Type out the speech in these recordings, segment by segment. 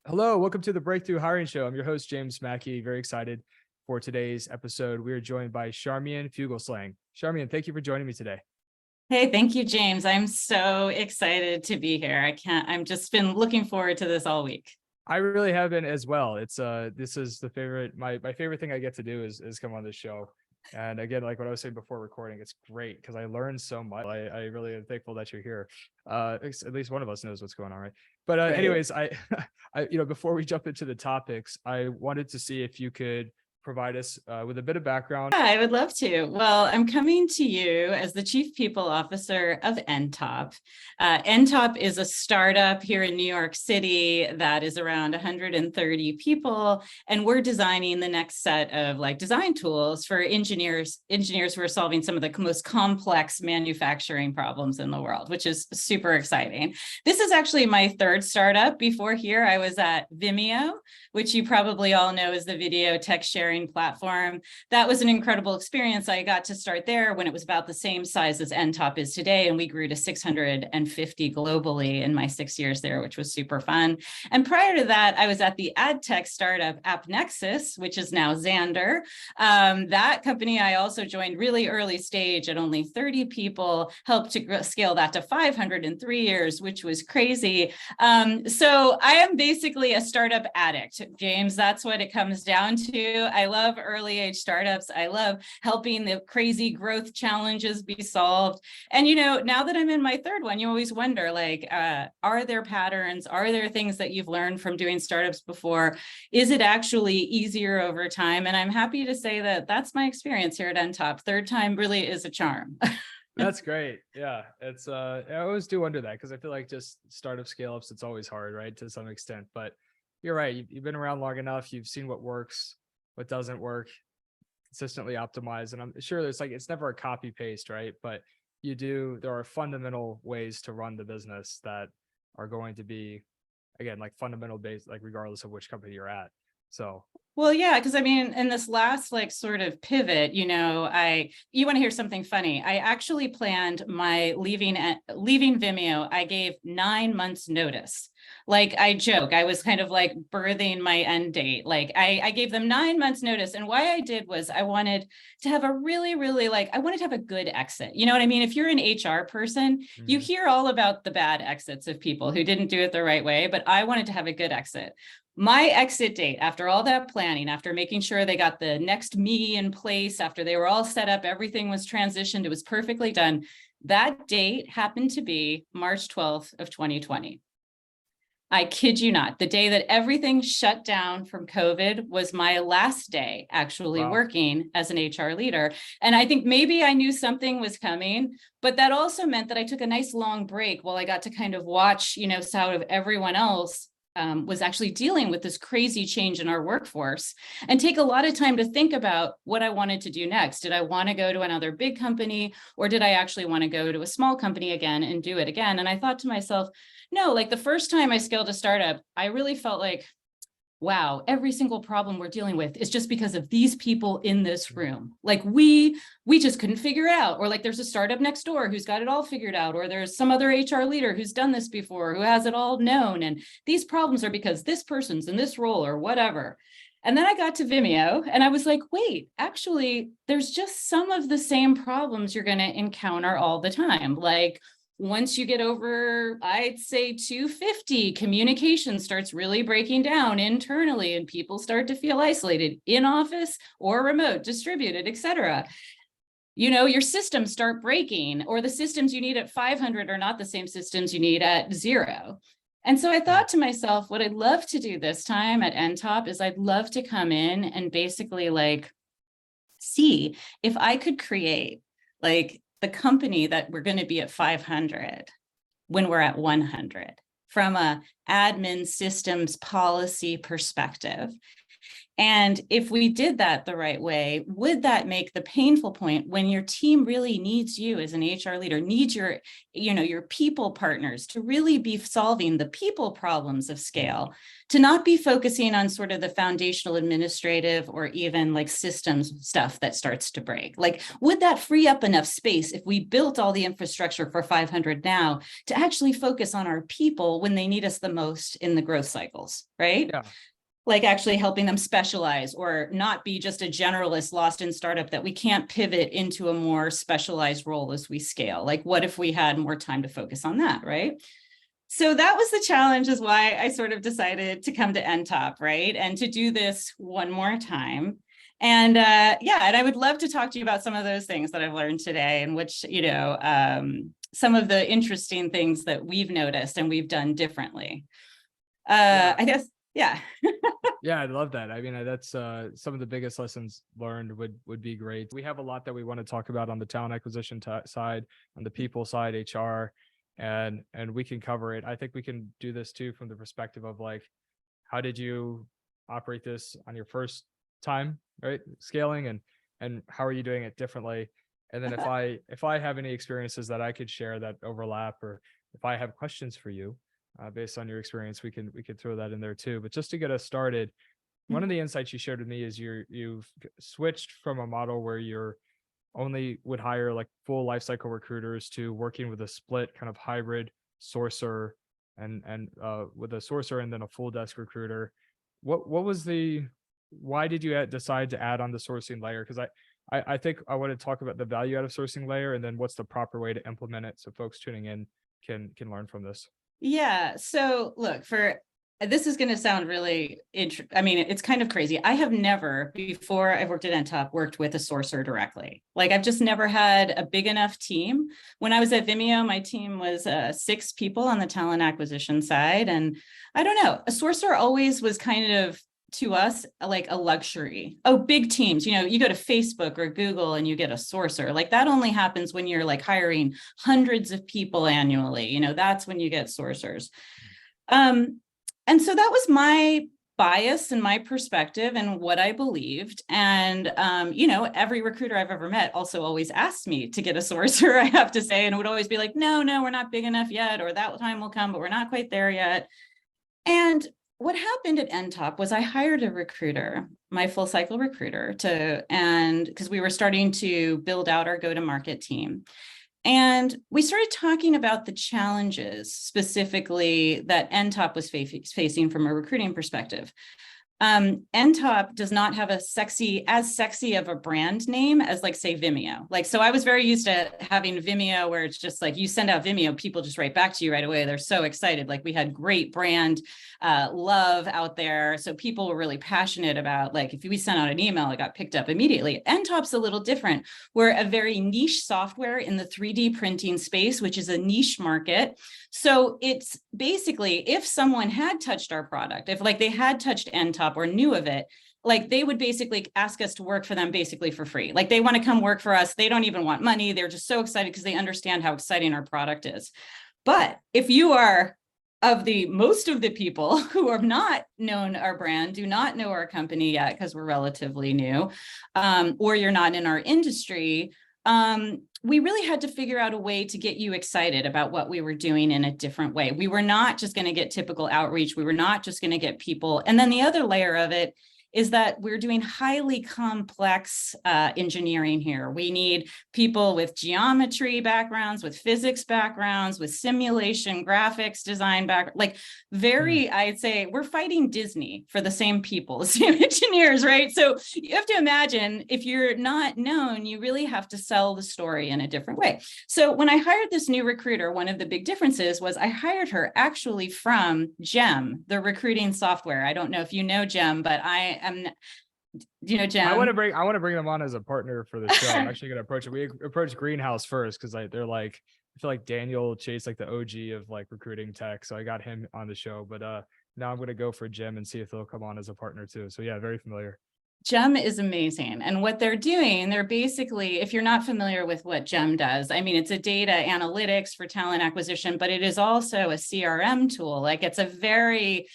Hello, welcome to the Breakthrough Hiring Show. I'm your host, James Mackey. Very excited for today's episode. We are joined by Charmien Fugelsang. Charmien, thank you for joining me today. Hey, thank you, James. I'm so excited to be here. I'm just been looking forward to this all week. I really have been as well. This is my favorite thing I get to do is come on this show. And again, like what I was saying before recording, it's great because I learned so much. I really am thankful that you're here. At least one of us knows what's going on, right? But Right. anyways, before we jump into the topics, I wanted to see if you could provide us with a bit of background. Yeah, I would love to. Well, I'm coming to you as the Chief People Officer of nTop. nTop is a startup here in New York City that is around 130 people, and we're designing the next set of design tools for engineers who are solving some of the most complex manufacturing problems in the world, which is super exciting. This is actually my third startup. Before here, I was at Vimeo, which you probably all know is the video text sharing platform. That was an incredible experience. I got to start there when it was about the same size as nTop is today, and we grew to 650 globally in my 6 years there, which was super fun. And prior to that, I was at the ad tech startup AppNexus, which is now Xandr. That company I also joined really early stage at only 30 people, helped to scale that to 500 in 3 years, which was crazy. So I am basically a startup addict, James. That's what it comes down to. I love early age startups. I love helping the crazy growth challenges be solved. And, now that I'm in my third one, you always wonder, are there patterns? Are there things that you've learned from doing startups before? Is it actually easier over time? And I'm happy to say that that's my experience here at nTop. Third time really is a charm. That's great. Yeah, it's I always do wonder that because I feel like just startup scale ups, it's always hard, right, to some extent. But you're right. You've been around long enough. You've seen what works, what doesn't work, consistently optimize. And I'm sure it's never a copy paste, right? But there are fundamental ways to run the business that are going to be, again, fundamental based, regardless of which company you're at. So Well, yeah, because in this last sort of pivot, you want to hear something funny. I actually planned my leaving Vimeo. I gave 9 months notice. I joke, I was kind of birthing my end date. I gave them 9 months notice. And why I did was I wanted to have a really, really I wanted to have a good exit. You know what I mean? If you're an HR person, you hear all about the bad exits of people who didn't do it the right way, but I wanted to have a good exit. My exit date, after all that planning, after making sure they got the next me in place, after they were all set up, everything was transitioned, it was perfectly done. That date happened to be March 12th of 2020. I kid you not. The day that everything shut down from COVID was my last day actually working as an HR leader. And I think maybe I knew something was coming, but that also meant that I took a nice long break while I got to kind of watch, sort of everyone else was actually dealing with this crazy change in our workforce, and take a lot of time to think about what I wanted to do next. Did I want to go to another big company, or did I actually want to go to a small company again and do it again? And I thought to myself, no, the first time I scaled a startup, I really felt wow, every single problem we're dealing with is just because of these people in this room. We just couldn't figure it out. Or there's a startup next door who's got it all figured out. Or there's some other HR leader who's done this before, who has it all known. And these problems are because this person's in this role or whatever. And then I got to Vimeo and I was like, wait, actually, there's just some of the same problems you're going to encounter all the time. Once you get over, I'd say 250, communication starts really breaking down internally and people start to feel isolated in office or remote, distributed, etc. Your systems start breaking, or the systems you need at 500 are not the same systems you need at 0. And so I thought to myself, what I'd love to do this time at nTop is I'd love to come in and basically see if I could create the company that we're going to be at 500 when we're at 100 from a admin systems policy perspective. And if we did that the right way, would that make the painful point when your team really needs you as an HR leader, needs your, your people partners to really be solving the people problems of scale, to not be focusing on sort of the foundational administrative or even like systems stuff that starts to break? Like, would that free up enough space if we built all the infrastructure for 500 now to actually focus on our people when they need us the most in the growth cycles, right? Yeah. Like actually helping them specialize or not be just a generalist lost in startup that we can't pivot into a more specialized role as we scale. Like, what if we had more time to focus on that, right? So that was the challenge, is why I sort of decided to come to nTop, right? And to do this one more time. And and I would love to talk to you about some of those things that I've learned today, and which, some of the interesting things that we've noticed and we've done differently. I guess, yeah. Yeah, I love that. I mean, that's some of the biggest lessons learned would be great. We have a lot that we want to talk about on the talent acquisition side, on the people side, HR, and we can cover it. I think we can do this too from the perspective of like, how did you operate this on your first time, right? Scaling, and how are you doing it differently? And then if I have any experiences that I could share that overlap, or if I have questions for you, based on your experience, we could throw that in there too. But just to get us started, one of the insights you shared with me is you've switched from a model where you're only would hire like full lifecycle recruiters to working with a split kind of hybrid sourcer and with a sourcer and then a full desk recruiter. What was why did you decide to add on the sourcing layer? Because I think I want to talk about the value out of sourcing layer, and then what's the proper way to implement it so folks tuning in can learn from this. Yeah. So look, this is going to sound really I mean, it's kind of crazy. I have never, before I've worked at nTop, worked with a sourcer directly. Like, I've just never had a big enough team. When I was at Vimeo, my team was 6 people on the talent acquisition side. And I don't know, a sourcer always was kind of, to us, like a luxury. Oh, big teams, you go to Facebook or Google and you get a sourcer. Like, that only happens when you're like hiring hundreds of people annually. That's when you get sourcers. And so that was my bias and my perspective and what I believed. And, every recruiter I've ever met also always asked me to get a sourcer, I have to say, and would always be like, no, we're not big enough yet, or that time will come, but we're not quite there yet. And what happened at nTop was I hired a recruiter, my full cycle recruiter, because we were starting to build out our go-to-market team. And we started talking about the challenges specifically that nTop was facing from a recruiting perspective. nTop does not have as sexy of a brand name as, like, say, Vimeo. Like, so I was very used to having Vimeo where it's just like you send out Vimeo, people just write back to you right away. They're so excited. Like, we had great brand love out there. So people were really passionate about, like, if we sent out an email, it got picked up immediately. nTop's a little different. We're a very niche software in the 3D printing space, which is a niche market. So it's basically, if someone had touched our product, if like they had touched nTop or knew of it, like they would basically ask us to work for them basically for free. Like, they want to come work for us. They don't even want money. They're just so excited because they understand how exciting our product is. But if you are most of the people who have not known our brand, do not know our company yet because we're relatively new, or you're not in our industry, we really had to figure out a way to get you excited about what we were doing in a different way. We were not just going to get typical outreach. We were not just going to get people. And then the other layer of it is that we're doing highly complex engineering here. We need people with geometry backgrounds, with physics backgrounds, with simulation, graphics, design background, like I'd say we're fighting Disney for the same people, the same engineers, right? So you have to imagine, if you're not known, you really have to sell the story in a different way. So when I hired this new recruiter, one of the big differences was I hired her actually from Gem, the recruiting software. I don't know if you know Gem, but Gem? I want to bring them on as a partner for the show. I'm actually going to approach it. We approached Greenhouse first because they're like, I feel like Daniel Chase, like the OG of like recruiting tech. So I got him on the show, but now I'm going to go for Gem and see if they'll come on as a partner too. So yeah, very familiar. Gem is amazing. And what they're doing, they're basically, if you're not familiar with what Gem does, I mean, it's a data analytics for talent acquisition, but it is also a CRM tool. Like, it's a very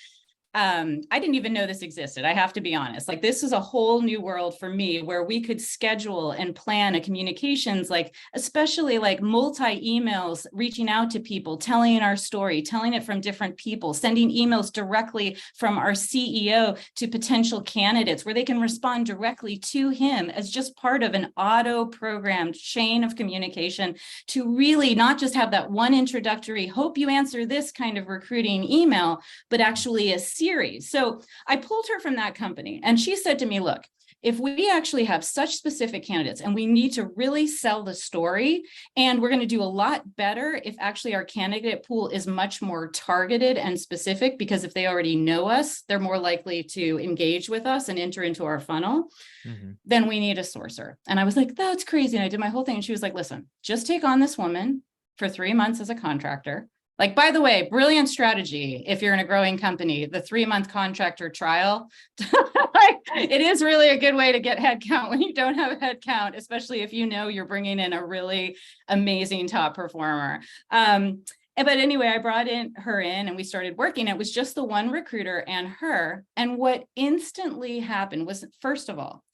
I didn't even know this existed. I have to be honest. Like, this is a whole new world for me where we could schedule and plan a communications, like especially like multi emails, reaching out to people, telling our story, telling it from different people, sending emails directly from our CEO to potential candidates where they can respond directly to him as just part of an auto programmed chain of communication, to really not just have that one introductory, hope you answer this kind of recruiting email, but actually a series. So I pulled her from that company, and she said to me, look, if we actually have such specific candidates and we need to really sell the story, and we're going to do a lot better if actually our candidate pool is much more targeted and specific, because if they already know us, they're more likely to engage with us and enter into our funnel, then we need a sourcer. And I was like, that's crazy. And I did my whole thing. And she was like, listen, just take on this woman for 3 months as a contractor. Like, by the way, brilliant strategy if you're in a growing company, the 3-month contractor trial. Like, it is really a good way to get headcount when you don't have a headcount, especially if you know you're bringing in a really amazing top performer. But anyway, I brought her in and we started working. It was just the one recruiter and her. And what instantly happened was, first of all,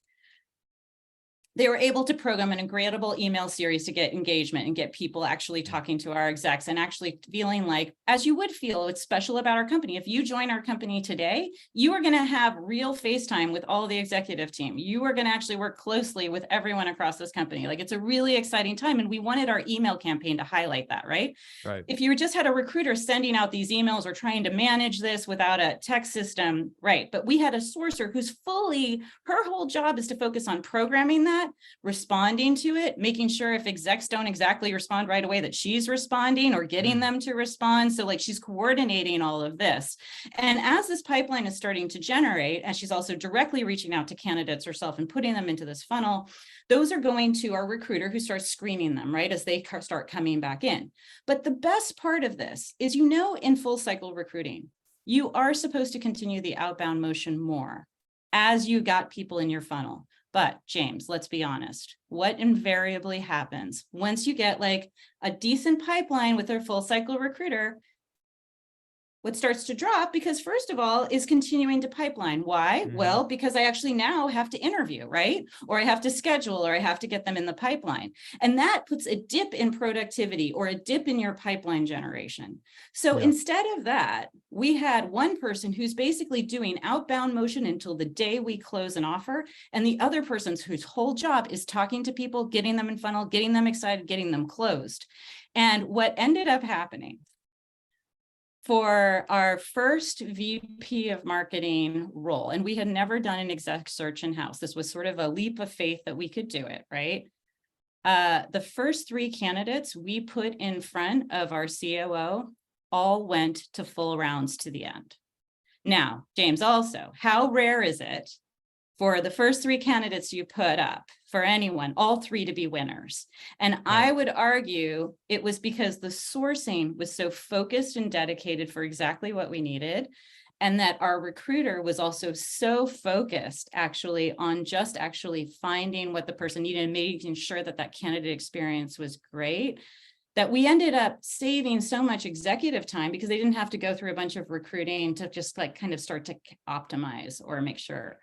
they were able to program an incredible email series to get engagement and get people actually talking to our execs and actually feeling like, as you would feel, it's special about our company. If you join our company today, you are going to have real FaceTime with all the executive team. You are going to actually work closely with everyone across this company. Like, it's a really exciting time. And we wanted our email campaign to highlight that, right? Right. If you just had a recruiter sending out these emails or trying to manage this without a text system, right? But we had a sourcer who's her whole job is to focus on programming that, responding to it, making sure if execs don't exactly respond right away that she's responding or getting them to respond. So like, she's coordinating all of this. And as this pipeline is starting to generate, and she's also directly reaching out to candidates herself and putting them into this funnel, those are going to our recruiter who starts screening them, right, as they start coming back in. But the best part of this is, in full cycle recruiting, you are supposed to continue the outbound motion more as you got people in your funnel. But James, let's be honest, what invariably happens once you get like a decent pipeline with their full cycle recruiter? What starts to drop, because first of all, is continuing to pipeline. Why? Well, because I actually now have to interview, right? Or I have to schedule, or I have to get them in the pipeline. And that puts a dip in productivity or a dip in your pipeline generation. So instead of that, we had one person who's basically doing outbound motion until the day we close an offer. And the other person whose whole job is talking to people, getting them in funnel, getting them excited, getting them closed. And what ended up happening for our first VP of marketing role, and we had never done an exec search in-house. This was sort of a leap of faith that we could do it, right? The first 3 candidates we put in front of our COO all went to full rounds to the end. Now, James, also, how rare is it for the first 3 candidates you put up, for anyone, all 3 to be winners? And I would argue it was because the sourcing was so focused and dedicated for exactly what we needed. And that our recruiter was also so focused actually on just actually finding what the person needed and making sure that that candidate experience was great, that we ended up saving so much executive time because they didn't have to go through a bunch of recruiting to just like kind of start to optimize or make sure.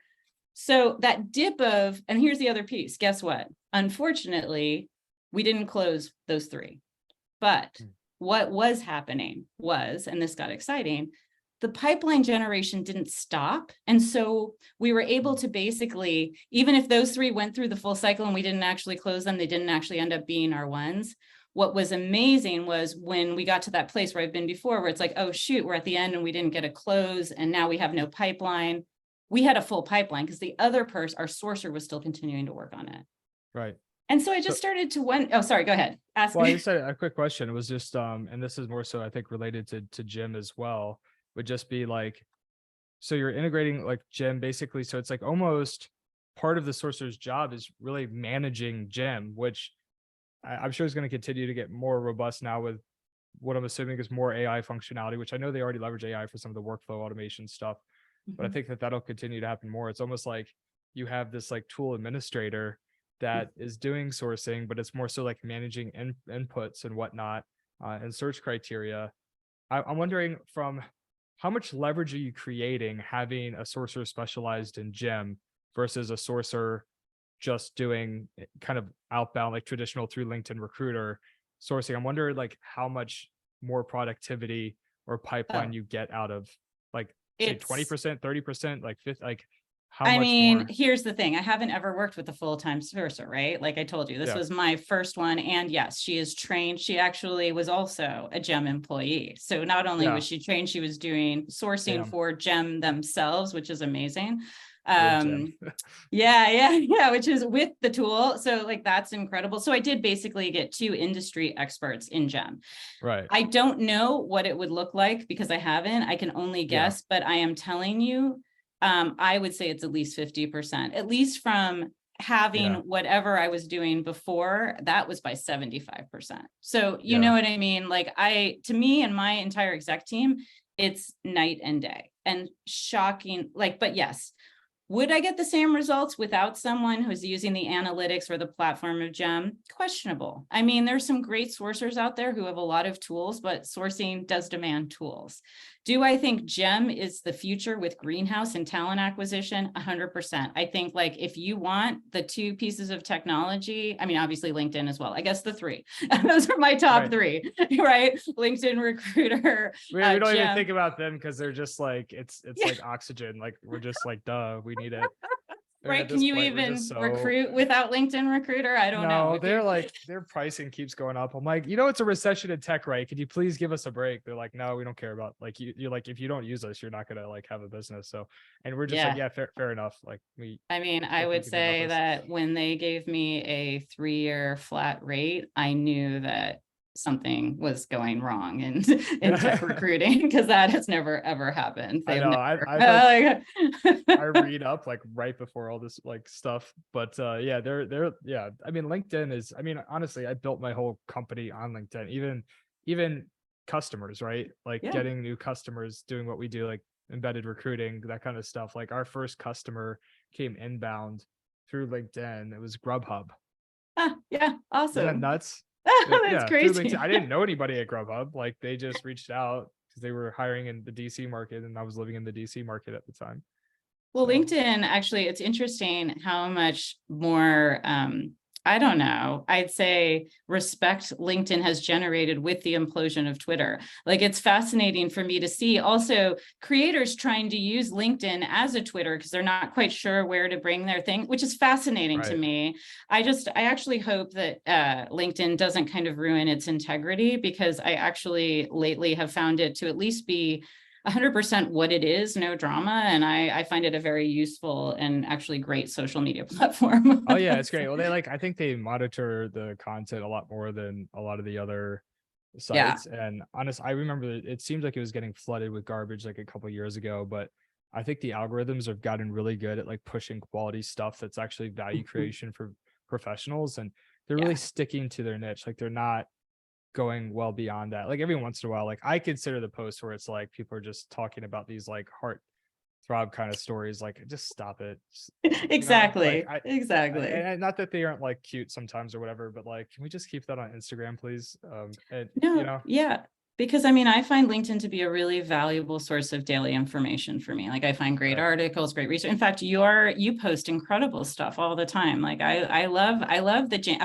So that dip of, and here's the other piece, guess what? Unfortunately, we didn't close those 3. But what was happening was, and this got exciting, the pipeline generation didn't stop. And so we were able to basically, even if those 3 went through the full cycle and we didn't actually close them, they didn't actually end up being our ones. What was amazing was when we got to that place where I've been before, where it's like, oh, shoot, we're at the end and we didn't get a close. And now we have no pipeline. We had a full pipeline because the other person, our sourcer, was still continuing to work on it. Right. And so I just started to oh, sorry, go ahead. Ask Well, me. I just had a quick question. It was just, and this is more so, I think, related to Jim as well, would just be like, so you're integrating like Jim basically. So it's like almost part of the sourcer's job is really managing Jim, which I'm sure is going to continue to get more robust now with what I'm assuming is more AI functionality, which I know they already leverage AI for some of the workflow automation stuff. But I think that that'll continue to happen more. It's almost like you have this like tool administrator that is doing sourcing, but it's more so like managing inputs and whatnot and search criteria. I'm wondering from how much leverage are you creating having a sourcer specialized in gem versus a sourcer just doing kind of outbound, like traditional through LinkedIn recruiter sourcing? I'm wondering like how much more productivity or pipeline Oh, you get out of, like, say it's 20%, 30%, like 50, like how I much mean, more? here's the thing. I haven't ever worked with a full-time sourcer, right? Like I told you, this Yeah. was my first one. And yes, she is trained. She actually was also a GEM employee. So not only Yeah. was she trained, she was doing sourcing Damn. for GEM themselves, which is amazing. With gem. Yeah, which is with the tool. So like that's incredible. So I did basically get two industry experts in GEM. Right. I don't know what it would look like because I haven't. I can only Yeah. guess, but I am telling you, I would say it's at least 50%, at least from having Yeah. whatever I was doing before, that was by 75%. So you know Yeah. what I mean? Like to me and my entire exec team, it's night and day and shocking. Like, but yes, would I get the same results without someone who's using the analytics or the platform of GEM? Questionable. I mean, there's some great sourcers out there who have a lot of tools, but sourcing does demand tools. Do I think GEM is the future with Greenhouse and talent acquisition? 100%. I think like if you want the two pieces of technology, I mean, obviously LinkedIn as well. I guess the three. Those are my top Right. three, right? LinkedIn Recruiter, We don't even GEM. think about them because they're just like it's Yeah. like oxygen. Like we're just like, duh, we need it. I mean, Right? at Can this you point, we're just even so. recruit without LinkedIn Recruiter? I don't know. No, If you, they're like their pricing keeps going up. I'm like, it's a recession in tech, right? Could you please give us a break? They're like, no, we don't care about, like, you're like, if you don't use us, you're not gonna like have a business. So, and we're just like, yeah. yeah, fair enough. Like we I mean, I nothing you would can do about say this. that when they gave me a 3-year flat rate, I knew that something was going wrong in tech recruiting because that has never ever happened. I They've know. never I've like I like, read up like right before all this like stuff, but yeah, they're yeah. I mean, LinkedIn is. I mean, honestly, I built my whole company on LinkedIn. Even customers, right? Like yeah. getting new customers, doing what we do, like embedded recruiting, that kind of stuff. Like our first customer came inbound through LinkedIn. It was Grubhub. Yeah, Isn't that awesome. nuts? That's Yeah, through LinkedIn. crazy. I didn't know anybody at Grubhub. Like they just reached out because they were hiring in the DC market, and I was living in the DC market at the time. Well, So LinkedIn, actually, it's interesting how much more, I don't know, I'd say respect LinkedIn has generated with the implosion of Twitter. Like it's fascinating for me to see also creators trying to use LinkedIn as a Twitter because they're not quite sure where to bring their thing, which is fascinating to right. me. I actually hope that LinkedIn doesn't kind of ruin its integrity because I actually lately have found it to at least be 100% what it is, no drama. And I find it a very useful and actually great social media platform. Oh yeah, it's great. Well, I think they monitor the content a lot more than a lot of the other Yeah. sites. And I remember it seems like it was getting flooded with garbage like a couple years ago, but I think the algorithms have gotten really good at like pushing quality stuff that's actually value creation for professionals, and they're really Yeah. sticking to their niche. Like they're not going well beyond that. Like every once in a while, like I consider the posts where it's like people are just talking about these like heart throb kind of stories, like just stop it. Like Exactly. I Exactly. and not that they aren't like cute sometimes or whatever, but like can we just keep that on Instagram, please? And No, yeah. Because I mean, I find LinkedIn to be a really valuable source of daily information for me. Like I find great right. articles, great research. In fact, you post incredible stuff all the time. Like I love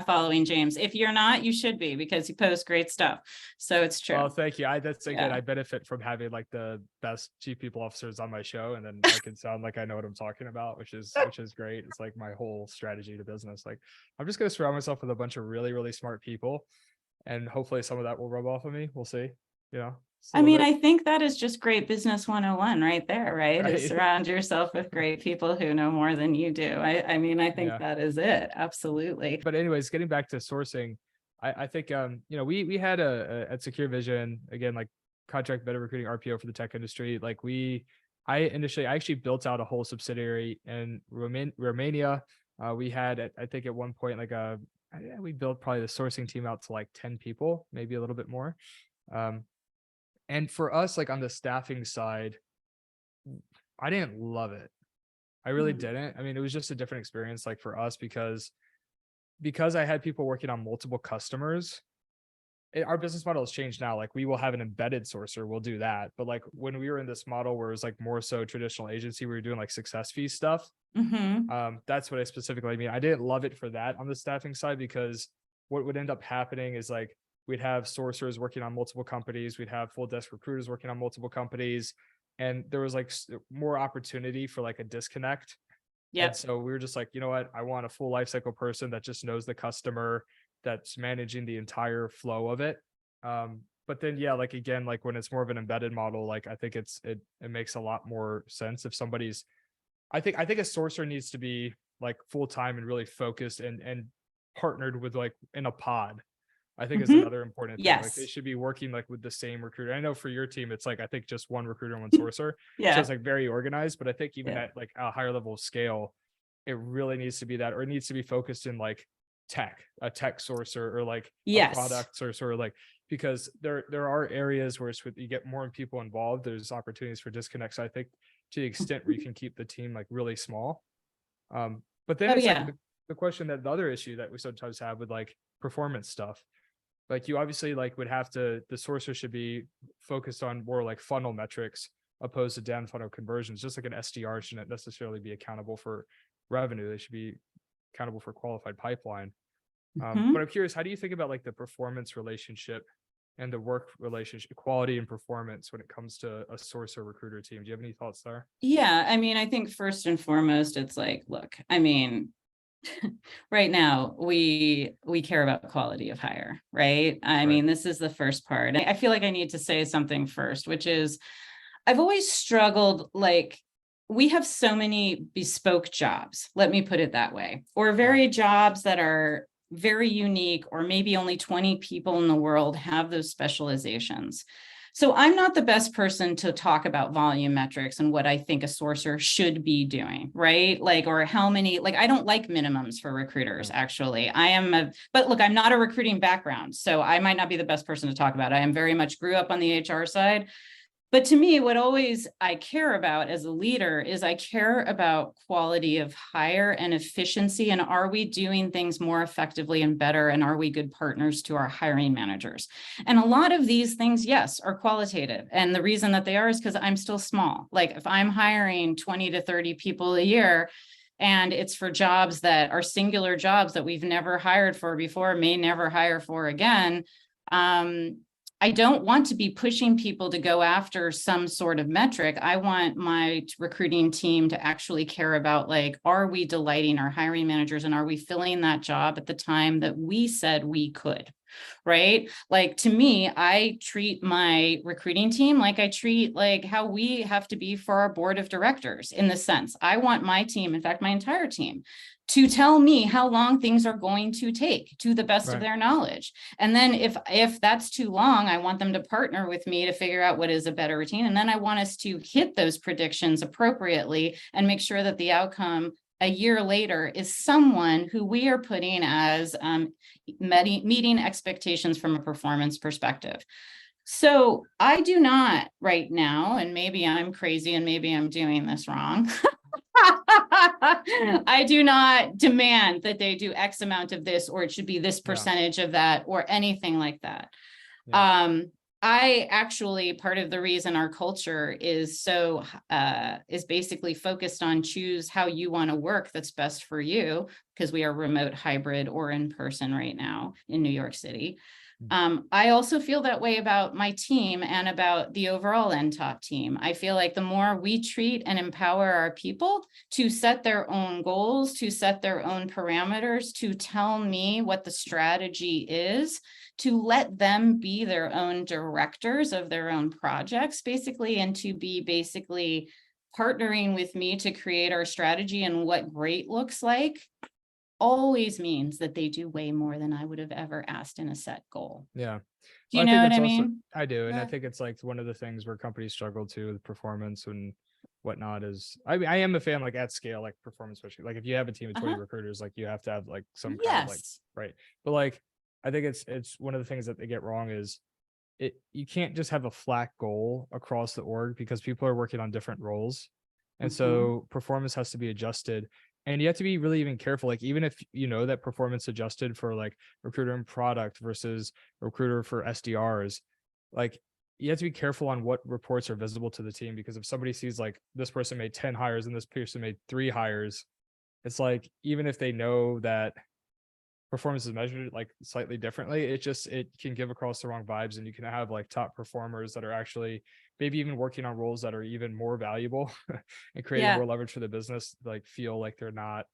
following James. If you're not, you should be because he posts great stuff. So it's true. Well, thank you. That's again, Yeah. I benefit from having like the best chief people officers on my show, and then I can sound like I know what I'm talking about, which is great. It's like my whole strategy to business. Like I'm just gonna surround myself with a bunch of really, really smart people, and hopefully some of that will rub off of me. We'll see. Just a I little mean, bit. I think that is just great business 101 right there, right? Is Right. surround yourself with great people who know more than you do. I mean, I think Yeah. that is it. Absolutely. But anyways, getting back to sourcing, I think we had at SecureVision, again, like contract better recruiting RPO for the tech industry. Like I actually built out a whole subsidiary in Romania. We had I think at one point we built probably the sourcing team out to like 10 people, maybe a little bit more. Um, and for us, like on the staffing side, I didn't love it. I really Mhm. didn't. I mean, it was just a different experience like for us because I had people working on multiple customers. our business model has changed now. Like we will have an embedded sourcer, we'll do that. But like when we were in this model where it was like more so traditional agency, we were doing like success fee stuff. That's what I specifically mean. I didn't love it for that on the staffing side, because what would end up happening is like we'd have sourcers working on multiple companies, we'd have full desk recruiters working on multiple companies, and there was like more opportunity for like a disconnect. And so we were just like, you know what, I want a full life cycle person that just knows the customer, that's managing the entire flow of it. But then like again, like when it's more of an embedded model, like I think it makes a lot more sense if somebody's, I think a sourcer needs to be like full-time and really focused and partnered with like in a pod, I think is another important thing. Like they should be working like with the same recruiter. I know for your team, it's like, I think just one recruiter and one sourcer. So it's like very organized, but I think even at like a higher level of scale, it really needs to be that, or it needs to be focused in like a tech sourcer, or like a product sourcer, or like, because there are areas where it's with, you get more people involved, there's opportunities for disconnects. I think to the extent where you can keep the team like really small. But then it's like the question, that the other issue that we sometimes have with like performance stuff, like you obviously like would have to, the sourcer should be focused on more like funnel metrics opposed to down funnel conversions. Just like an SDR shouldn't necessarily be accountable for revenue. They should be accountable for qualified pipeline. But I'm curious, how do you think about like the performance relationship and the work relationship, quality and performance when it comes to a sourcer recruiter team? Do you have any thoughts there? Yeah, I mean, I think first and foremost, it's like, look, I mean, right now we care about quality of hire, right? I mean, this is the first part. I feel like I need to say something first, which is I've always struggled, like we have so many bespoke jobs, let me put it that way, or very jobs that are very unique, or maybe only 20 people in the world have those specializations. So I'm not the best person to talk about volume metrics and what I think a sourcer should be doing, right? Like, or how many, like, I don't like minimums for recruiters, actually. But look, I'm not a recruiting background, so I might not be the best person to talk about. I am very much grew up on the HR side. But to me, what always I care about as a leader is I care about quality of hire and efficiency. And are we doing things more effectively and better? And are we good partners to our hiring managers? And a lot of these things, yes, are qualitative. And the reason that they are is because I'm still small. Like if I'm hiring 20 to 30 people a year, and it's for jobs that are singular jobs that we've never hired for before, may never hire for again, I don't want to be pushing people to go after some sort of metric. I want my recruiting team to actually care about, like, are we delighting our hiring managers, and are we filling that job at the time that we said we could, right? Like, to me, I treat my recruiting team like I treat like how we have to be for our board of directors, in the sense, I want my team, in fact, my entire team, to tell me how long things are going to take to the best of their knowledge. And then if that's too long, I want them to partner with me to figure out what is a better routine. And then I want us to hit those predictions appropriately and make sure that the outcome a year later is someone who we are putting as meeting expectations from a performance perspective. So I do not right now, and maybe I'm crazy and maybe I'm doing this wrong. I do not demand that they do X amount of this, or it should be this percentage of that, or anything like that. I actually, part of the reason our culture is so, is basically focused on choose how you want to work that's best for you, because we are remote, hybrid, or in person right now in New York City. I also feel that way about my team and about the overall nTop team. I feel like the more we treat and empower our people to set their own goals, to set their own parameters, to tell me what the strategy is, to let them be their own directors of their own projects, basically, and to be basically partnering with me to create our strategy and what great looks like, always means that they do way more than I would have ever asked in a set goal. Yeah. Do you know what I mean? I do. And I think it's like one of the things where companies struggle too with performance and whatnot is, I mean, I am a fan, like at scale, like performance, especially like if you have a team of 20 recruiters, like you have to have like some kind of like, right. But like, I think it's one of the things that they get wrong is you can't just have a flat goal across the org because people are working on different roles. And so performance has to be adjusted. And you have to be really even careful, like even if you know that performance adjusted for like recruiter and product versus recruiter for SDRs, like you have to be careful on what reports are visible to the team, because if somebody sees like this person made 10 hires and this person made 3 hires, it's like even if they know that performance is measured like slightly differently, it can give across the wrong vibes, and you can have like top performers that are actually maybe even working on roles that are even more valuable and creating Yeah. more leverage for the business, like feel like they're not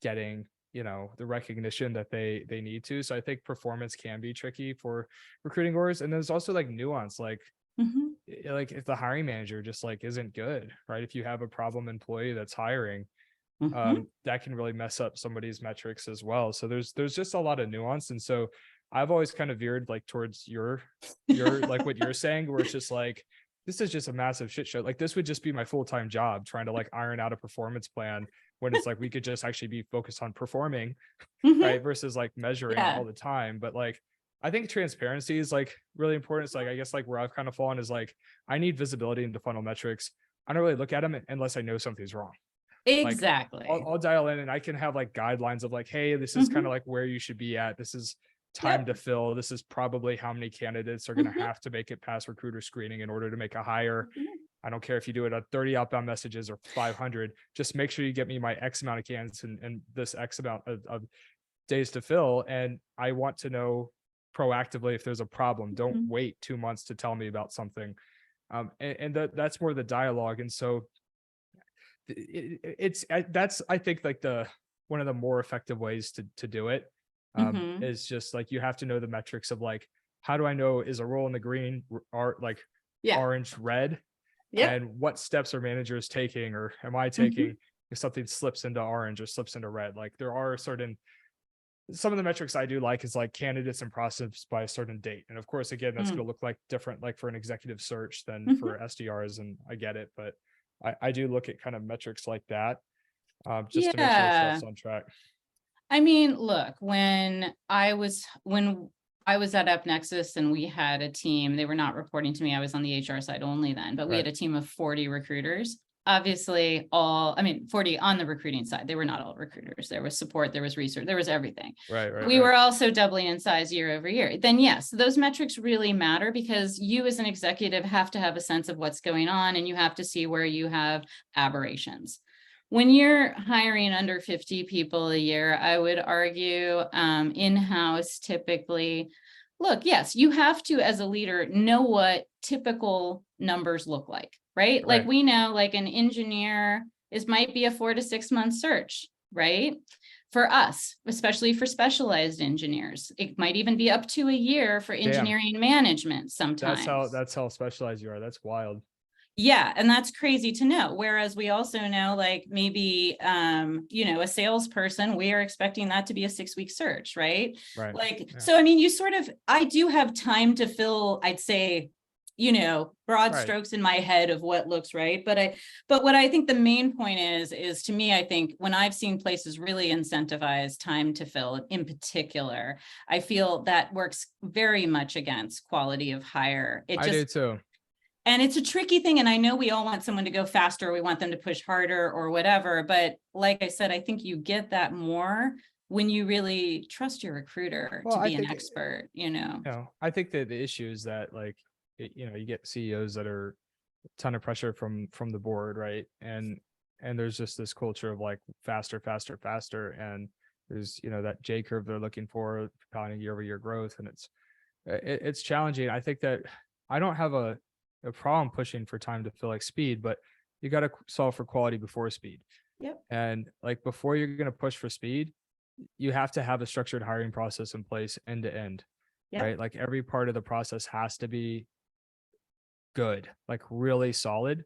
getting, the recognition that they need to. So I think performance can be tricky for recruiting orgs. And there's also like nuance, Mhm. like if the hiring manager just like isn't good, right? If you have a problem employee that's hiring, Mhm. that can really mess up somebody's metrics as well. So there's just a lot of nuance. And so I've always kind of veered like towards your like what you're saying, where it's just like, this is just a massive shit show. Like this would just be my full-time job, trying to like iron out a performance plan, when it's like we could just actually be focused on performing, Mhm. right? Versus like measuring Yeah. all the time. But like I think transparency is like really important. It's like I guess like where I've kind of fallen is like I need visibility into funnel metrics. I don't really look at them unless I know something's wrong. Like Exactly. I'll dial in and I can have like guidelines of like, hey, this is kind of Mhm. like where you should be at. This is time Yep. to fill. This is probably how many candidates are going to Mhm. have to make it past recruiter screening in order to make a hire. Mhm. I don't care if you do it at 30 outbound messages or 500. Just make sure you get me my X amount of candidates and this X amount of days to fill. And I want to know proactively if there's a problem. Don't Mhm. wait 2 months to tell me about something. And that's more the dialogue. And so that's I think like the one of the more effective ways to do it, Mhm. is just like you have to know the metrics of like, how do I know is a role in the green or like Yeah. orange red, Yep. and what steps are managers taking or am I taking Mhm. if something slips into orange or slips into red. Like there are certain some of the metrics I do like is like candidates and process by a certain date. And of course, again, that's Mm. going to look like different, like for an executive search than Mhm. for SDRs. And I get it, but I do look at kind of metrics like that, just to make sure Yeah. stuff's on track. I mean, look, when I was at UpNexus and we had a team, they were not reporting to me. I was on the HR side only then, but we had Right. a team of 40 recruiters. Obviously, I mean, 40 on the recruiting side. They were not all recruiters. There was support, there was research, there was everything. Right. Right. We Right. were also doubling in size year over year. Then yes, those metrics really matter because you as an executive have to have a sense of what's going on and you have to see where you have aberrations. When you're hiring under 50 people a year, I would argue in-house typically, look, yes, you have to, as a leader, know what typical numbers look like, right? Like Right. we know like an engineer might be a 4 to 6 month search, right? For us, especially for specialized engineers, it might even be up to a year for Damn. engineering management sometimes. That's how specialized you are. That's wild. Yeah, and that's crazy to know. Whereas we also know, like maybe, a salesperson, we are expecting that to be a 6-week search, right? Right. Like, Yeah. so I mean, I do have time to fill, I'd say, broad Right. strokes in my head of what looks right. But what I think the main point is to me, I think when I've seen places really incentivize time to fill in particular, I feel that works very much against quality of hire. I do too. And it's a tricky thing. And I know we all want someone to go faster. We want them to push harder or whatever. But like I said, I think you get that more when you really trust your recruiter Well, to I be an think, expert. I think that the issue is that like, you get CEOs that are a ton of pressure from the board, right? And there's just this culture of like faster, faster, faster. And there's, that J curve they're looking for, propelling year over year growth. And it's challenging. I think that I don't have a problem pushing for time to feel like speed, but you got to solve for quality before speed. Yep. And like before you're going to push for speed, you have to have a structured hiring process in place end to end, Yep. right? Like every part of the process has to be good, like really solid.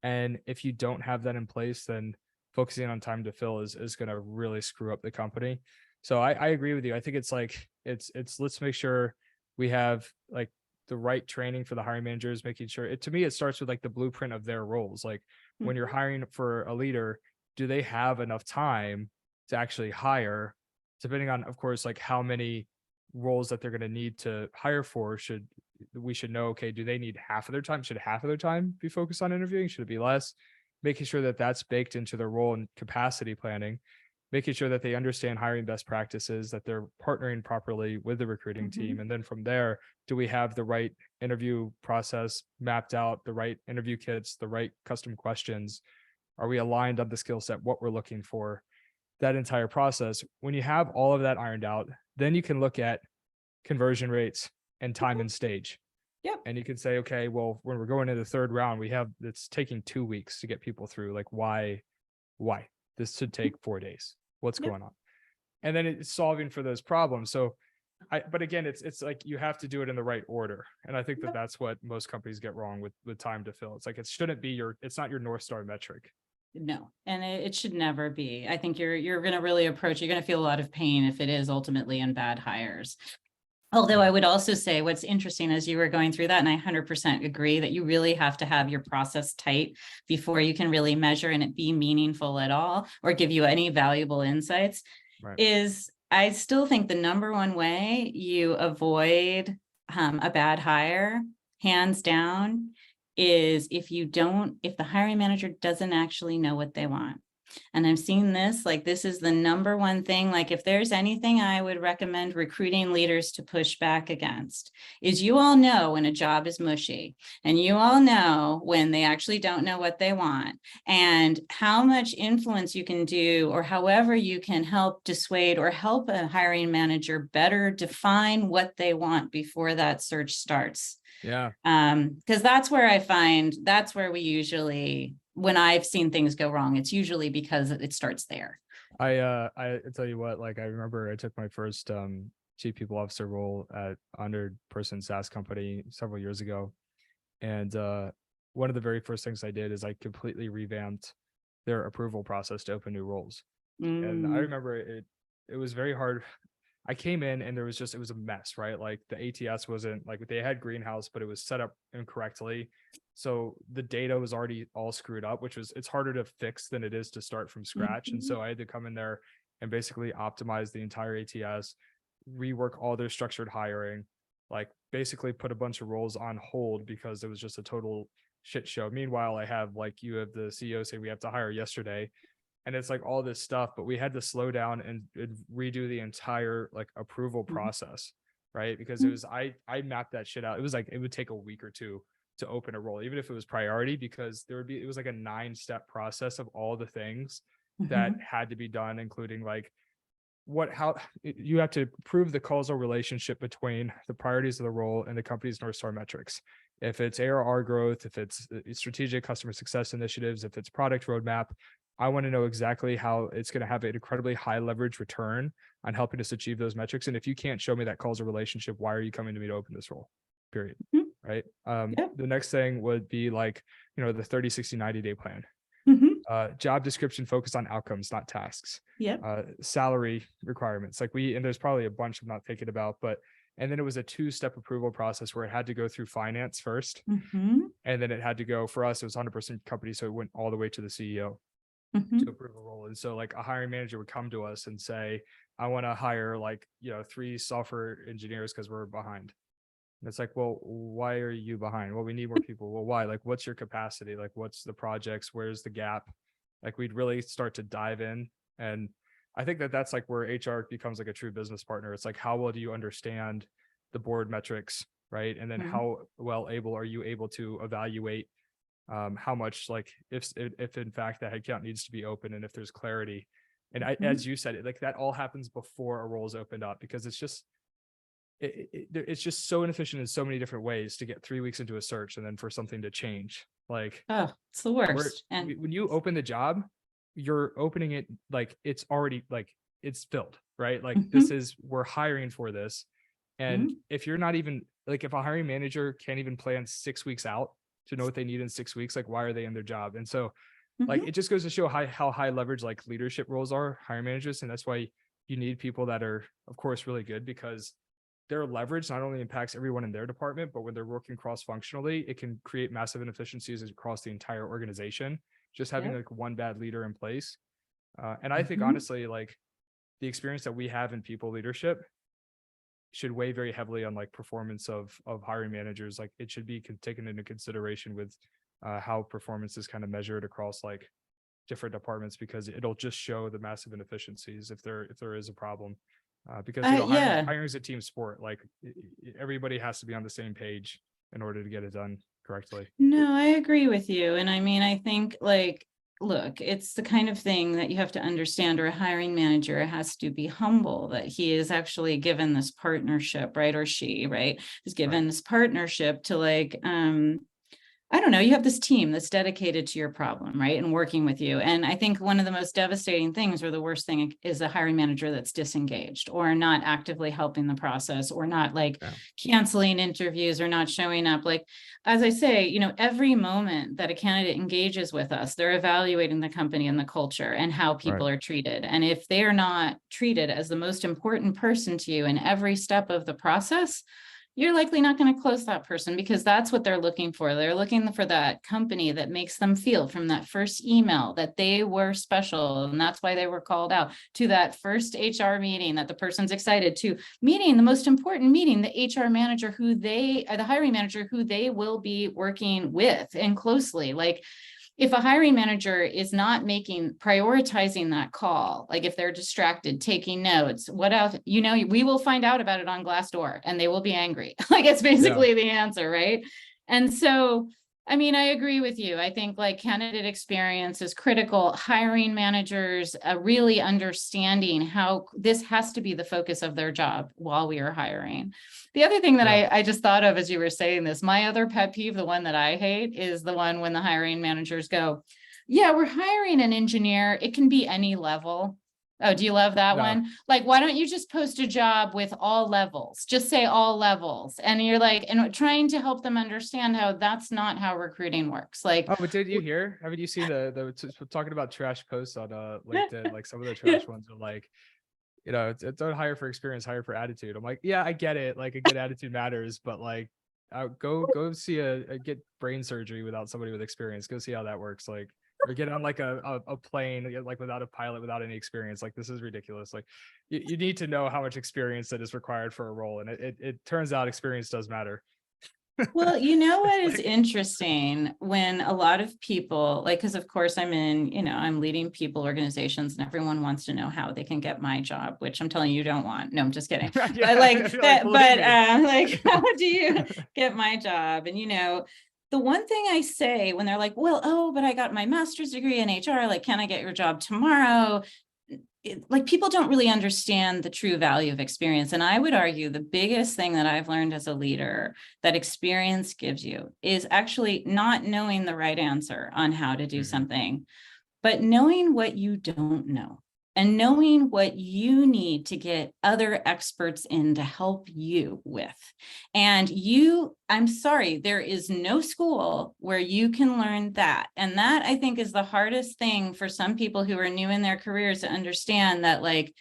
And if you don't have that in place, then focusing on time to fill is going to really screw up the company. So I agree with you. I think it's like, it's let's make sure we have like the right training for the hiring managers, making sure to me, it starts with like the blueprint of their roles. Like when you're Mhm. hiring for a leader, do they have enough time to actually hire, depending on, of course, like how many roles that they're going to need to hire for we should know, okay, do they need half of their time? Should half of their time be focused on interviewing? Should it be less? making sure that that's baked into their role and capacity planning, making sure that they understand hiring best practices, that they're partnering properly with the recruiting team. And then from there, do we have the right interview process mapped out, the right interview kits, the right custom questions? Are we aligned on the skill set, what we're looking for? That entire process. When you have all of that ironed out, then you can look at conversion rates and time and stage. Yep. And you can say, okay, well, when we're going into the third round, it's taking 2 weeks to get people through. Like, why? This should take 4 days. What's Yep. going on? And then it's solving for those problems. So but again, it's like you have to do it in the right order. And I think that that's what most companies get wrong with time to fill. It's like, it's not your North Star metric. No, and it should never be. I think you're going to really approach, you're going to feel a lot of pain if it is ultimately in bad hires. Although I would also say what's interesting as you were going through that, and I 100% agree that you really have to have your process tight before you can really measure and it be meaningful at all or give you any valuable insights, is I still think the number one way you avoid a bad hire, hands down, is if the hiring manager doesn't actually know what they want. And I'm seeing this, like, this is the number one thing. Like, if there's anything I would recommend recruiting leaders to push back against, is you all know when a job is mushy, and you all know when they actually don't know what they want, and how much influence you can do, or however you can help dissuade or help a hiring manager better define what they want before that search starts. Yeah. Because that's where we usually, when I've seen things go wrong, it's usually because it starts there. I tell you what, like, I remember I took my first chief people officer role at 100-person SaaS company several years ago. And one of the very first things I did is I completely revamped their approval process to open new roles. And I remember it was very hard. I came in and it was a mess, right? Like, the ATS wasn't, like, they had Greenhouse, but it was set up incorrectly. So the data was already all screwed up, it's harder to fix than it is to start from scratch. And so I had to come in there and basically optimize the entire ATS, rework all their structured hiring, like basically put a bunch of roles on hold because it was just a total shit show. Meanwhile, you have the CEO say we have to hire yesterday. And it's like all this stuff, but we had to slow down and redo the entire like approval process, right? Because I mapped that shit out. It was like, it would take a week or two to open a role, even if it was priority, because it was like a 9-step process of all the things that had to be done, including like how you have to prove the causal relationship between the priorities of the role and the company's North Star metrics. If it's ARR growth, if it's strategic customer success initiatives, if it's product roadmap, I want to know exactly how it's going to have an incredibly high leverage return on helping us achieve those metrics. And if you can't show me that causal relationship, why are you coming to me to open this role? Period. Right. The next thing would be like, the 30, 60, 90-day plan. Job description focused on outcomes, not tasks. Salary requirements. And there's probably a bunch I'm not thinking about, and then it was a 2-step approval process where it had to go through finance first. And then it had to go, for us, it was 100% company. So it went all the way to the CEO to approve a role. And so like a hiring manager would come to us and say, I want to hire 3 software engineers because we're behind. And it's like, well, why are you behind? Well, we need more people. Well, why? Like, what's your capacity? Like, what's the projects? Where's the gap? Like, we'd really start to dive in. And I think that's like where HR becomes like a true business partner. It's like, how well do you understand the board metrics, right? And then how well are you able to evaluate how much, like, if in fact that headcount needs to be open and if there's clarity. And as you said, like, that all happens before a role is opened up, because it's just so inefficient in so many different ways to get 3 weeks into a search and then for something to change. Like, it's the worst. And when you open the job, you're opening it like it's already, like, it's filled, right? Like, we're hiring for this. And if you're not even, like, if a hiring manager can't even plan 6 weeks out to know what they need in 6 weeks, like, why are they in their job? And so like, it just goes to show how high leverage like leadership roles are, hiring managers. And that's why you need people that are, of course, really good, because their leverage not only impacts everyone in their department, but when they're working cross-functionally, it can create massive inefficiencies across the entire organization, just having like one bad leader in place. And I think honestly, like, the experience that we have in people leadership should weigh very heavily on like performance of hiring managers. Like, it should be taken into consideration with how performance is kind of measured across like different departments, because it'll just show the massive inefficiencies if there is a problem. Because Yeah. hiring is a team sport. Like everybody has to be on the same page in order to get it done correctly. No, I agree with you. And I mean, I think like, look, it's the kind of thing that you have to understand, or a hiring manager has to be humble that he is actually given this partnership, right? Or she, right, is given this partnership to like, I don't know, you have this team that's dedicated to your problem, right? And working with you. And I think one of the most devastating things, or the worst thing, is a hiring manager that's disengaged or not actively helping the process, or not like canceling interviews or not showing up. Like, as I say, you know, every moment that a candidate engages with us, they're evaluating the company and the culture and how people are treated. And if they are not treated as the most important person to you in every step of the process, you're likely not going to close that person, because that's what they're looking for. They're looking for that company that makes them feel, from that first email, that they were special. And that's why they were called out, to that first HR meeting that the person's excited to, meeting the most important meeting, the HR manager the hiring manager who they will be working with and closely. Like, if a hiring manager is not prioritizing that call, like if they're distracted, taking notes, what else, you know, we will find out about it on Glassdoor and they will be angry. Like, it's basically the answer, right? And so, I mean, I agree with you. I think like candidate experience is critical. Hiring managers really understanding how this has to be the focus of their job while we are hiring. The other thing that I just thought of as you were saying this, my other pet peeve, the one that I hate, is the one when the hiring managers go, yeah, we're hiring an engineer. It can be any level. Oh, do you love that one? Like, why don't you just post a job with all levels? Just say all levels. And you're like, and trying to help them understand how that's not how recruiting works. Like, Oh, but did you hear? Haven't you seen talking about trash posts on LinkedIn? Like some of the trash ones are like, you know, it's don't hire for experience, hire for attitude. I'm like, yeah, I get it. Like a good attitude matters, but like, go see get brain surgery without somebody with experience. Go see how that works. Like, or get on like a plane like without a pilot, without any experience. Like, this is ridiculous. Like, you need to know how much experience that is required for a role, and it turns out experience does matter. well, you know what is Like, interesting, when a lot of people, like, because of course I'm I'm leading people organizations, and everyone wants to know how they can get my job, which I'm telling you, you don't want. No, I'm just kidding. But like that, believe me. like, how do you get my job? And the one thing I say when they're like, well, oh, but I got my master's degree in HR, like, can I get your job tomorrow? Like, people don't really understand the true value of experience. And I would argue the biggest thing that I've learned as a leader that experience gives you is actually not knowing the right answer on how to do something, but knowing what you don't know, and knowing what you need to get other experts in to help you with. And I'm sorry, there is no school where you can learn that. And that, I think, is the hardest thing for some people who are new in their careers to understand, that like,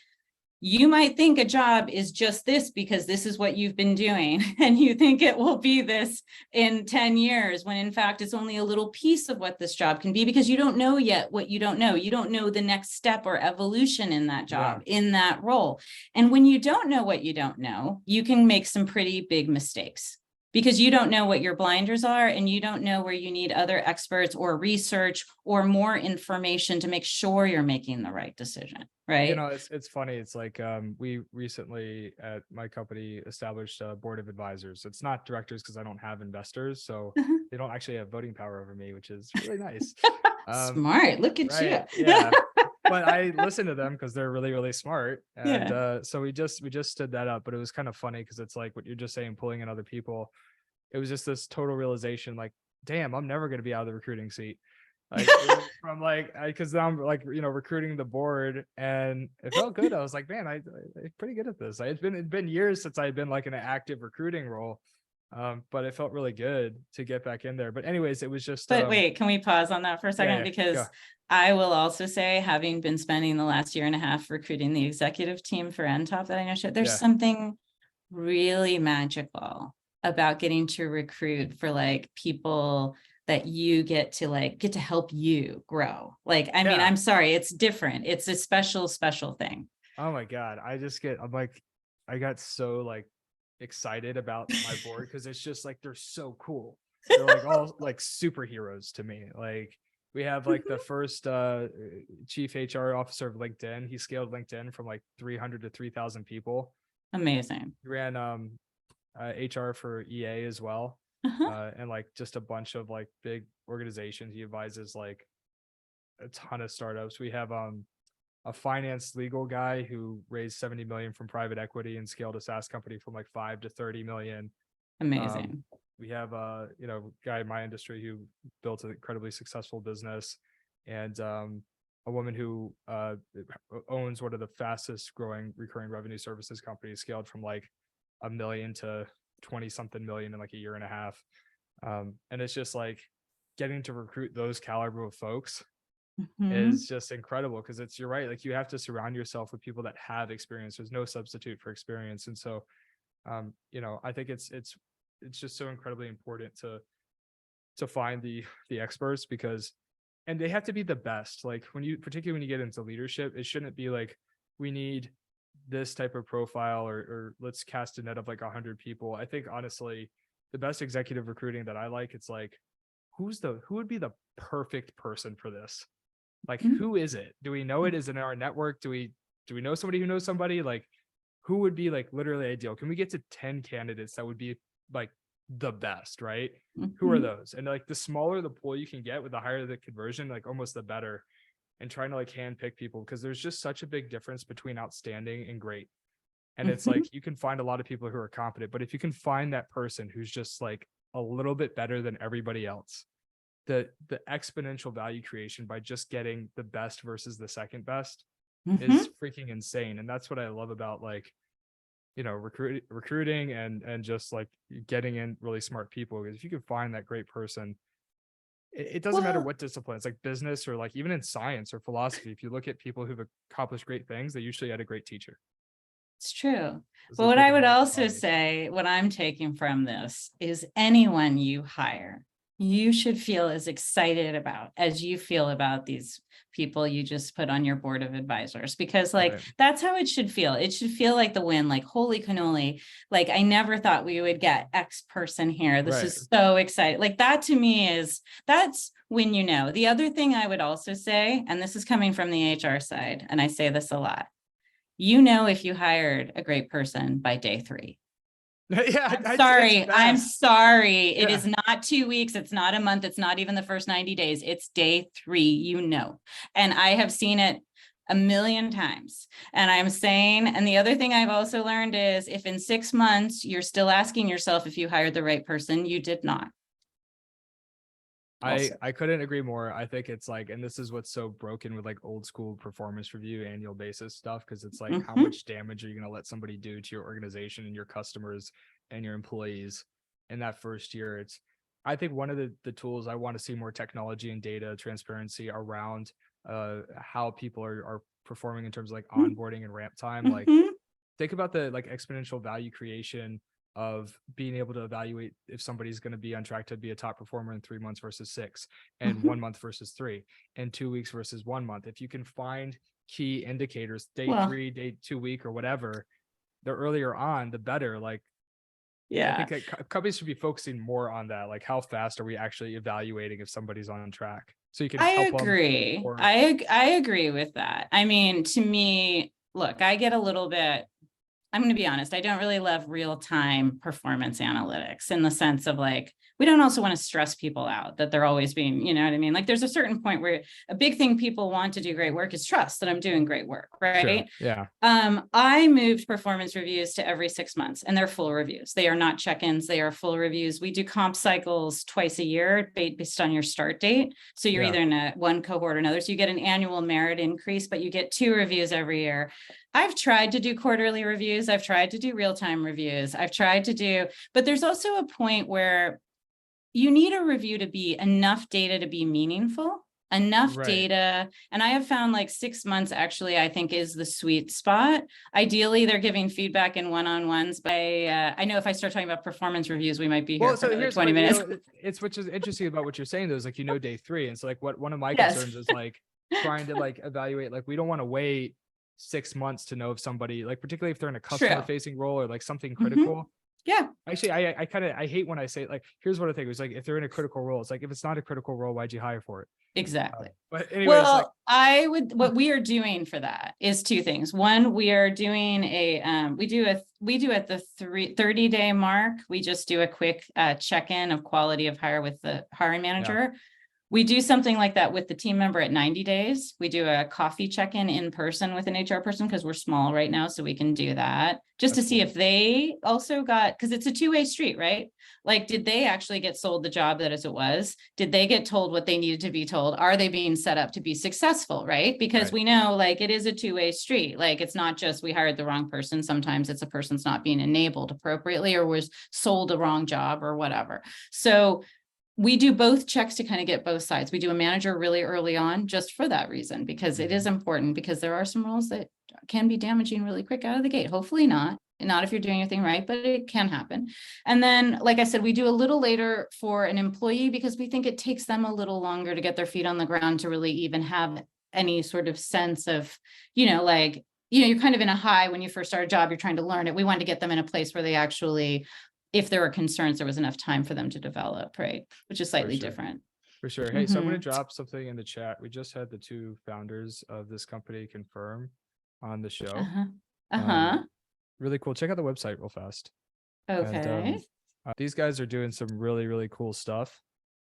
you might think a job is just this because this is what you've been doing, and you think it will be this in 10 years, when in fact it's only a little piece of what this job can be, because you don't know yet what you don't know. You don't know the next step or evolution in that job, in that role. And when you don't know what you don't know, you can make some pretty big mistakes, because you don't know what your blinders are, and you don't know where you need other experts or research or more information to make sure you're making the right decision. Right. You know, it's funny. It's like we recently at my company established a board of advisors. It's not directors because I don't have investors, so they don't actually have voting power over me, which is really nice. Smart. Look at you. Yeah. But I listen to them because they're really, really smart. And so we just stood that up. But it was kind of funny because it's like what you're just saying, pulling in other people. It was just this total realization, like, damn, I'm never going to be out of the recruiting seat. Like, from like, because now I'm like, recruiting the board, and it felt good. I was like, man, I'm pretty good at this. It's been years since I'd been like in an active recruiting role. But it felt really good to get back in there. But anyways, it was just. But wait, can we pause on that for a second? Because I will also say, having been spending the last year and a half recruiting the executive team for nTop that I know, there's something really magical about getting to recruit for like people that you get to help you grow. Like, I mean, I'm sorry, it's different. It's a special thing. Oh my God. I got so like excited about my board because it's just like, they're so cool. they're like all like superheroes to me. Like we have like the first chief HR officer of LinkedIn. He scaled LinkedIn from like 300 to 3,000 people. Amazing. He ran HR for EA as well. Uh-huh. And like just a bunch of like big organizations. He advises like a ton of startups. We have a finance legal guy who raised 70 million from private equity and scaled a SaaS company from like 5 to 30 million. Amazing. We have a guy in my industry who built an incredibly successful business, and a woman who owns one of the fastest growing recurring revenue services companies, scaled from like 1 million to 20 something million in like a year and a half. And it's just like getting to recruit those caliber of folks Mhm. is just incredible, because you're right, like you have to surround yourself with people that have experience. There's no substitute for experience. And so I think it's just so incredibly important to find the experts, because and they have to be the best. Like particularly when you get into leadership, it shouldn't be like we need this type of profile, or let's cast a net of like 100 people. I think honestly, the best executive recruiting that I like, it's like who would be the perfect person for this? Like, Mhm. who is it? Do we know it is in our network? Do we know somebody who knows somebody? Like, who would be like literally ideal? Can we get to 10 candidates that would be like the best, right? Who are Mhm. those? And like the smaller the pool you can get with the higher the conversion, like almost the better. And trying to like hand pick people, because there's just such a big difference between outstanding and great. And it's Mhm. like you can find a lot of people who are competent, but if you can find that person who's just like a little bit better than everybody else, the exponential value creation by just getting the best versus the second best is Mhm. freaking insane. And that's what I love about like recruiting and just like getting in really smart people, because if you can find that great person, it doesn't matter Well, what discipline. It's like business or like even in science or philosophy. If you look at people who've accomplished great things, they usually had a great teacher. it's true. It's But like what with I the would moral also foundation. say, what I'm taking from this is anyone you hire, you should feel as excited about as you feel about these people you just put on your board of advisors, because like Right. that's how it should feel. It should feel like the win, like holy cannoli, like I never thought we would get X person here. This Right. is so exciting. Like that to me that's when you know. The other thing I would also say, and this is coming from the HR side, and I say this a lot, you know, if you hired a great person by day 3. Yeah, it's I'm fast. sorry. It Yeah. is not 2 weeks. It's not a month. It's not even the first 90 days. It's day 3, you know. And I have seen it a million times. And I'm saying, and the other thing I've also learned is if in 6 months you're still asking yourself if you hired the right person, you did not. Also. I couldn't agree more. I think it's like, and this is what's so broken with like old school performance review annual basis stuff, because it's like how Mhm. much damage are you going to let somebody do to your organization and your customers and your employees in that first year? It's I think one of the tools I want to see more technology and data transparency around how people are performing in terms of like onboarding and ramp time. Like Mhm. think about the like exponential value creation of being able to evaluate if somebody's going to be on track to be a top performer in 3 months versus 6, and Mhm. 1 month versus 3, and 2 weeks versus 1 month. If you can find key indicators, day Well, 3, day 2 week, or whatever, the earlier on, the better. Like I yeah. think that companies should be focusing more on that. Like how fast are we actually evaluating if somebody's on track, so you can I help them agree. or I agree with that. I mean, to me, look, I get a little bit, I'm going to be honest, I don't really love real time performance analytics in the sense of like, we don't also want to stress people out that they're always being, you know what I mean? Like there's a certain point where a big thing people want to do great work is trust that I'm doing great work, sure. right? Yeah. I moved performance reviews to every 6 months, and they're full reviews. They are not check-ins, they are full reviews. We do comp cycles twice a year based on your start date. So you're Yeah. either in one cohort or another. So you get an annual merit increase, but you get 2 reviews every year. I've tried to do quarterly reviews. I've tried to do real-time reviews. But there's also a point where you need a review to be enough data to be meaningful, enough Right. data. And I have found like 6 months actually, I think is the sweet spot. Ideally, they're giving feedback in one-on-ones. But I know if I start talking about performance reviews, we might be here Well, for so another here's 20 what minutes. it's which is interesting about what you're saying though, is like day 3, and so like what one of my Yes. concerns is like trying to like evaluate, like we don't want to wait 6 months to know if somebody, like particularly if they're in a customer True. facing role or like something Mhm. critical. Yeah, Actually, I hate when I say, like, here's what I think. It was like, if they're in a critical role, it's like, if it's not a critical role, why'd you hire for it? exactly. But anyways, like, Well, what we are doing for that is two things. One, we are doing we do at the 30-day mark. We just do a quick check-in of quality of hire with the hiring manager. We do something like that with the team member at 90 days. We do a coffee check-in in person with an HR person because we're small right now, so we can do that just to see if they also got, because it's a two-way street, right? Like, did they actually get sold the job that as it was? Did they get told what they needed to be told? Are they being set up to be successful, right? Because we know, like, it is a two-way street. Like, it's not just we hired the wrong person. Sometimes it's a person's not being enabled appropriately or was sold a wrong job or whatever. So we do both checks to kind of get both sides. We do a manager really early on just for that reason, because it is important, because there are some roles that can be damaging really quick out of the gate. Hopefully not if you're doing your thing right, but it can happen. And then, like I said, we do a little later for an employee because we think it takes them a little longer to get their feet on the ground to really even have any sort of sense of, like, you're kind of in a high when you first start a job, you're trying to learn it. We wanted to get them in a place where they actually, if there were concerns, there was enough time for them to develop, right? Which is slightly different. For sure. Hey, so I'm going to drop something in the chat. We just had the two founders of this company confirm on the show. Really cool. Check out the website real fast. Okay. And, these guys are doing some really, really cool stuff.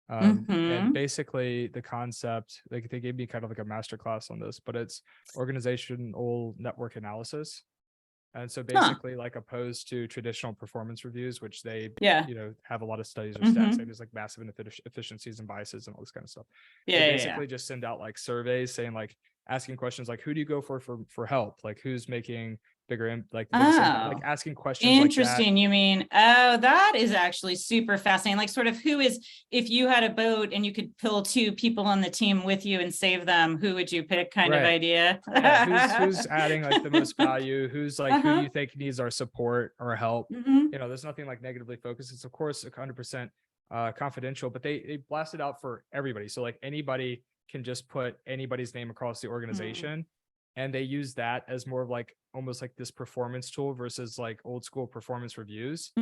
And basically the concept, like, they gave me kind of like a masterclass on this, but it's organizational network analysis. And so basically, like, opposed to traditional performance reviews, which they, have a lot of studies or stats, there's like massive inefficiencies and biases and all this kind of stuff. They basically just send out like surveys saying, like, asking questions like, who do you go for help? Like, who's making bigger, like, the biggest impact? Like, asking questions interesting. like that. You mean, that is actually super fascinating. Like, sort of, if you had a boat and you could pull two people on the team with you and save them, who would you pick, kind of idea? Who's adding like the most value? Who's like, who do you think needs our support or help? There's nothing like negatively focused. It's of course 100% confidential, but they blast it out for everybody. So like, anybody can just put anybody's name across the organization. And they use that as more of like, almost like this performance tool versus like old school performance reviews.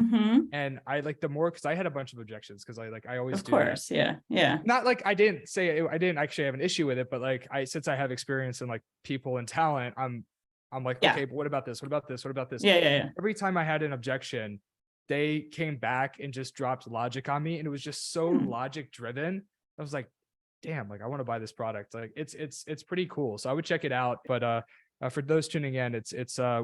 And I like the more, because I had a bunch of objections, because I always do that. Yeah. Not like I didn't actually have an issue with it, but like, since I have experience in like people and talent, I'm like, okay, but what about this? What about this? What about this? Yeah. Every time I had an objection, they came back and just dropped logic on me, and it was just so logic driven. I was like, damn, like, I want to buy this product. Like, it's pretty cool. So I would check it out. But for those tuning in, it's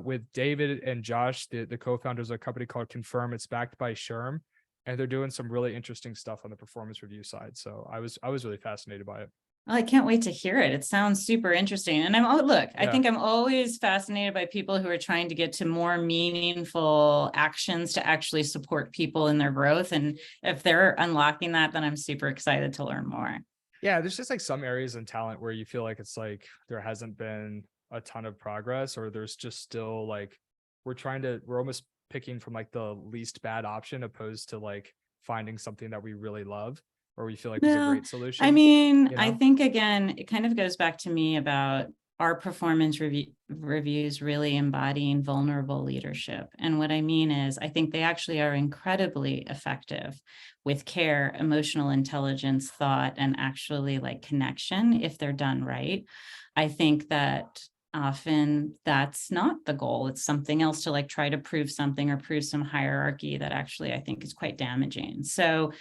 with David and Josh, the co-founders of a company called Confirm. It's backed by Sherm, and they're doing some really interesting stuff on the performance review side. So I was really fascinated by it. Well, I can't wait to hear it. It sounds super interesting. And I think I'm always fascinated by people who are trying to get to more meaningful actions to actually support people in their growth. And if they're unlocking that, then I'm super excited to learn more. Yeah, there's just like some areas in talent where you feel like it's like there hasn't been a ton of progress, or there's just still like, we're almost picking from like the least bad option, opposed to like finding something that we really love, or we feel like is a great solution. I mean, I think, again, it kind of goes back to me about our performance reviews really embodying vulnerable leadership. And what I mean is, I think they actually are incredibly effective with care, emotional intelligence, thought, and actually like connection if they're done right. I think that often that's not the goal. It's something else to like try to prove something or prove some hierarchy that actually I think is quite damaging. So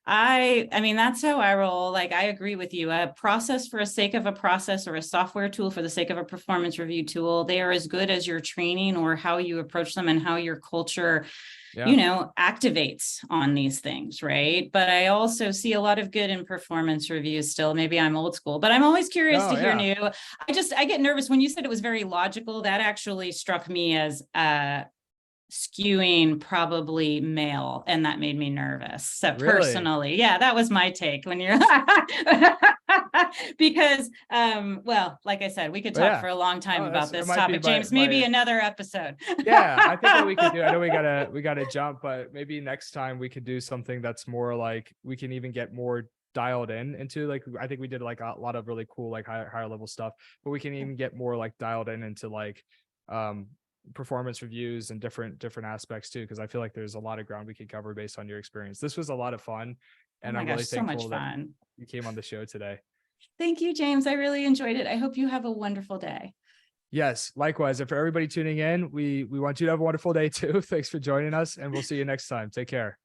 I mean, that's how I roll. Like, I agree with you. A process for the sake of a process, or a software tool for the sake of a performance review tool, they are as good as your training or how you approach them and how your culture, activates on these things, right? But I also see a lot of good in performance reviews still. Maybe I'm old school, but I'm always curious to hear new. I get nervous when you said it was very logical. That actually struck me as skewing probably male, and that made me nervous. So personally, that was my take when you're because well, like I said, we could talk for a long time about this topic, James. Maybe another episode. I think what we could do, I know we gotta jump, but maybe next time we could do something that's more like, we can even get more dialed into, like, I think we did like a lot of really cool like higher level stuff, but we can even get more like dialed into like performance reviews and different aspects too, because I feel like there's a lot of ground we could cover based on your experience. This was a lot of fun, Oh and my I'm gosh, really so much thankful that fun. you came on the show today. Thank you, James. I really enjoyed it. I hope you have a wonderful day. Yes, likewise. And for everybody tuning in, we want you to have a wonderful day too. Thanks for joining us, and we'll see you next time. Take care.